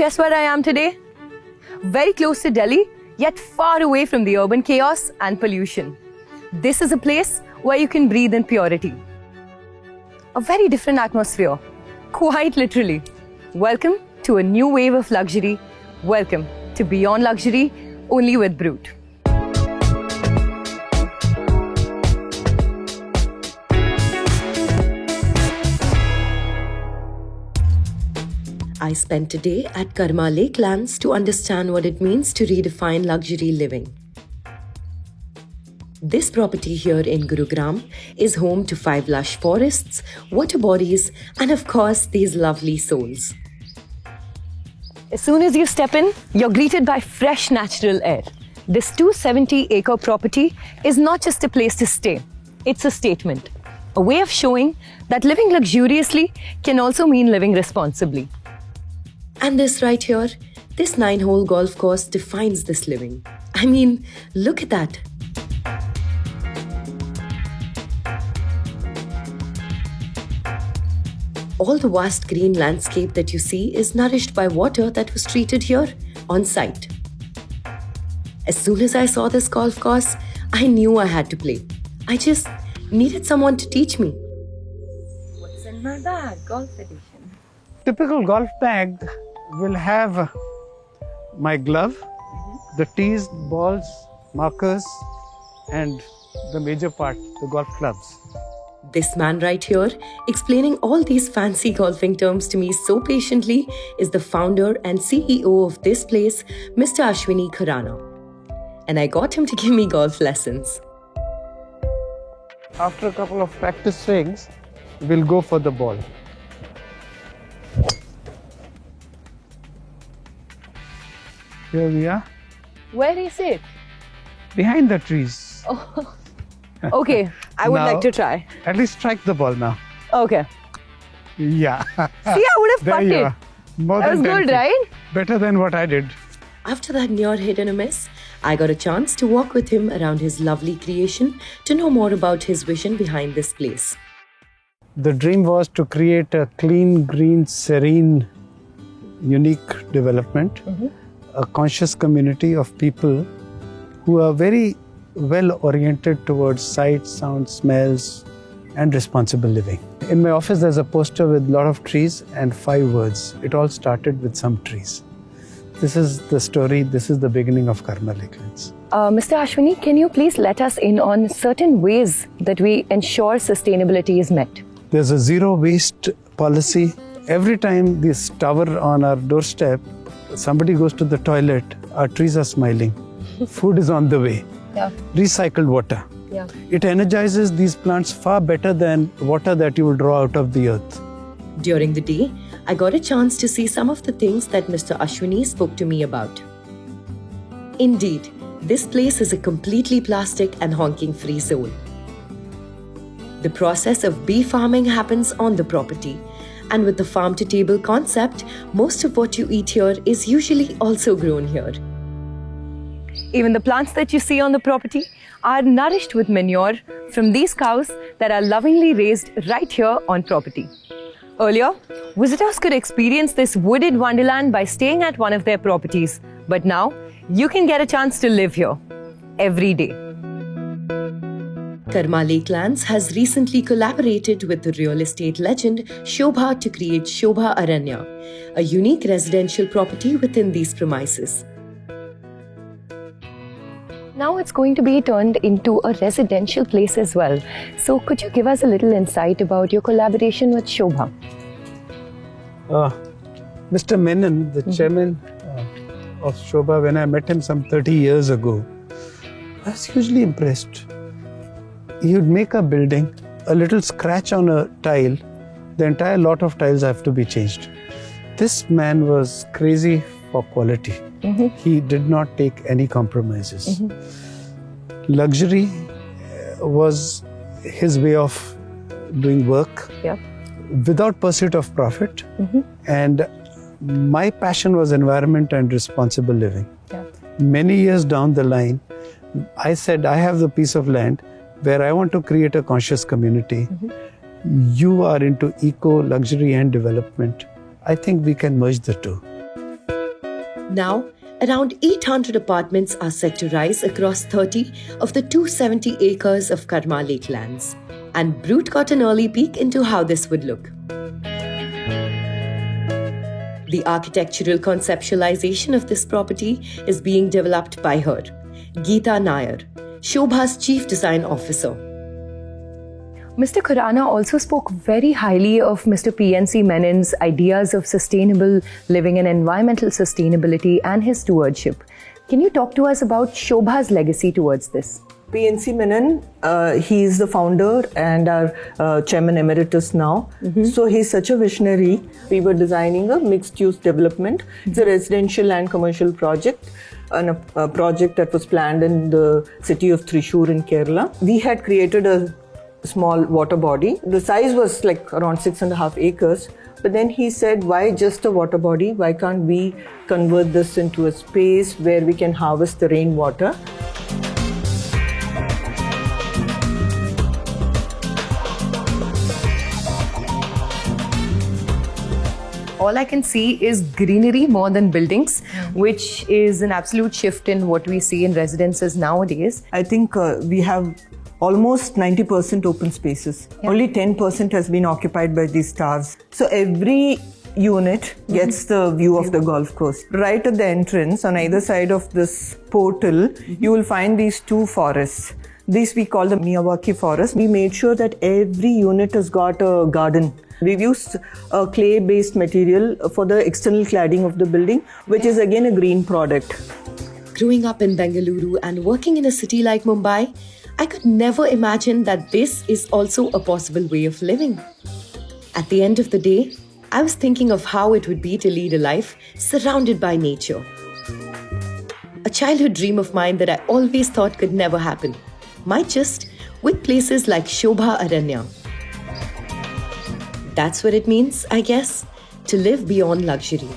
guess where I am today? Very close to Delhi, yet far away from the urban chaos and pollution. This is a place where you can breathe in purity. A very different atmosphere, quite literally. Welcome to a new wave of luxury. Welcome to Beyond Luxury, only with Brute. I spent a day at Karma Lakelands to understand what it means to redefine luxury living. This property here in Gurgaon is home to 5 lush forests, water bodies, and of course, these lovely souls. As soon as you step in, you're greeted by fresh natural air. This 270-acre property is not just a place to stay, it's a statement, a way of showing that living luxuriously can also mean living responsibly. And this right here, this 9-hole golf course defines this living. I mean, look at that. All the vast green landscape that you see is nourished by water that was treated here on site. As soon as I saw this golf course, I knew I had to play. I just needed someone to teach me. What's in my bag? Golf edition. Typical golf bag will have my glove, the tees, balls, markers, and the major part, the golf clubs. This man right here, explaining all these fancy golfing terms to me so patiently, is the founder and CEO of this place, Mr. Ashwini Khurana. And I got him to give me golf lessons. After a couple of practice swings, we'll go for the ball. Here we are. Where is it? Behind the trees. Oh. Okay, I would like to try. At least strike the ball now. Okay. Yeah. See, I would have There you putted. are. More That than was 10 good, feet. right? Better than what I did. After that near hit and a miss, I got a chance to walk with him around his lovely creation to know more about his vision behind this place. The dream was to create a clean, green, serene, unique development. A conscious community of people who are very well oriented towards sight, sound, smells, and responsible living. In my office, there's a poster with a lot of trees and 5 words. It all started with some trees. This is the story, this is the beginning of Karma Lakelands. Mr. Ashwini, can you please let us in on certain ways that we ensure sustainability is met? There's a zero waste policy. Every time this tower on our doorstep, somebody goes to the toilet, our trees are smiling. Food is on the way. Yeah. Recycled water. Yeah. It energizes these plants far better than water that you will draw out of the earth. During the day, I got a chance to see some of the things that Mr. Ashwini spoke to me about. Indeed, this place is a completely plastic and honking-free zone. The process of bee farming happens on the property. And with the farm-to-table concept, most of what you eat here is usually also grown here. Even the plants that you see on the property are nourished with manure from these cows that are lovingly raised right here on property. Earlier, visitors could experience this wooded wonderland by staying at one of their properties. But now, you can get a chance to live here every day. Karma Lakelands has recently collaborated with the real estate legend Shobha to create Shobha Aranya, a unique residential property within these premises. Now it's going to be turned into a residential place as well. So could you give us a little insight about your collaboration with Shobha? Mr. Menon, the chairman of Shobha, when I met him some 30 years ago, I was hugely impressed. He would make a building, a little scratch on a tile, the entire lot of tiles have to be changed. This man was crazy for quality. He did not take any compromises. Luxury was his way of doing work without pursuit of profit. And my passion was environment and responsible living. Many years down the line, I said, I have the piece of land where I want to create a conscious community. You are into eco, luxury and development. I think we can merge the two. Now, around 800 apartments are set to rise across 30 of the 270 acres of Karma Lake lands. And Brute got an early peek into how this would look. The architectural conceptualization of this property is being developed by her, Geeta Nair, Shobha's Chief Design Officer. Mr. Khurana also spoke very highly of Mr. PNC Menon's ideas of sustainable living and environmental sustainability and his stewardship. Can you talk to us about Shobha's legacy towards this? PNC Menon, he is the founder and our chairman emeritus now. So he's such a visionary. We were designing a mixed-use development. It's a residential and commercial project, and a project that was planned in the city of Thrissur in Kerala. We had created a small water body. The size was like around 6.5 acres. But then he said, why just a water body? Why can't we convert this into a space where we can harvest the rainwater? All I can see is greenery more than buildings, which is an absolute shift in what we see in residences nowadays. I think we have almost 90% open spaces. Only 10% has been occupied by these towers. So every unit gets the view of the golf course. Right at the entrance, on either side of this portal, you will find these two forests. These we call the Miyawaki forest. We made sure that every unit has got a garden. We've used a clay-based material for the external cladding of the building, which is again a green product. Growing up in Bengaluru and working in a city like Mumbai, I could never imagine that this is also a possible way of living. At the end of the day, I was thinking of how it would be to lead a life surrounded by nature. A childhood dream of mine that I always thought could never happen. Might just with places like Shobha Aranya. That's what it means, I guess, to live beyond luxury.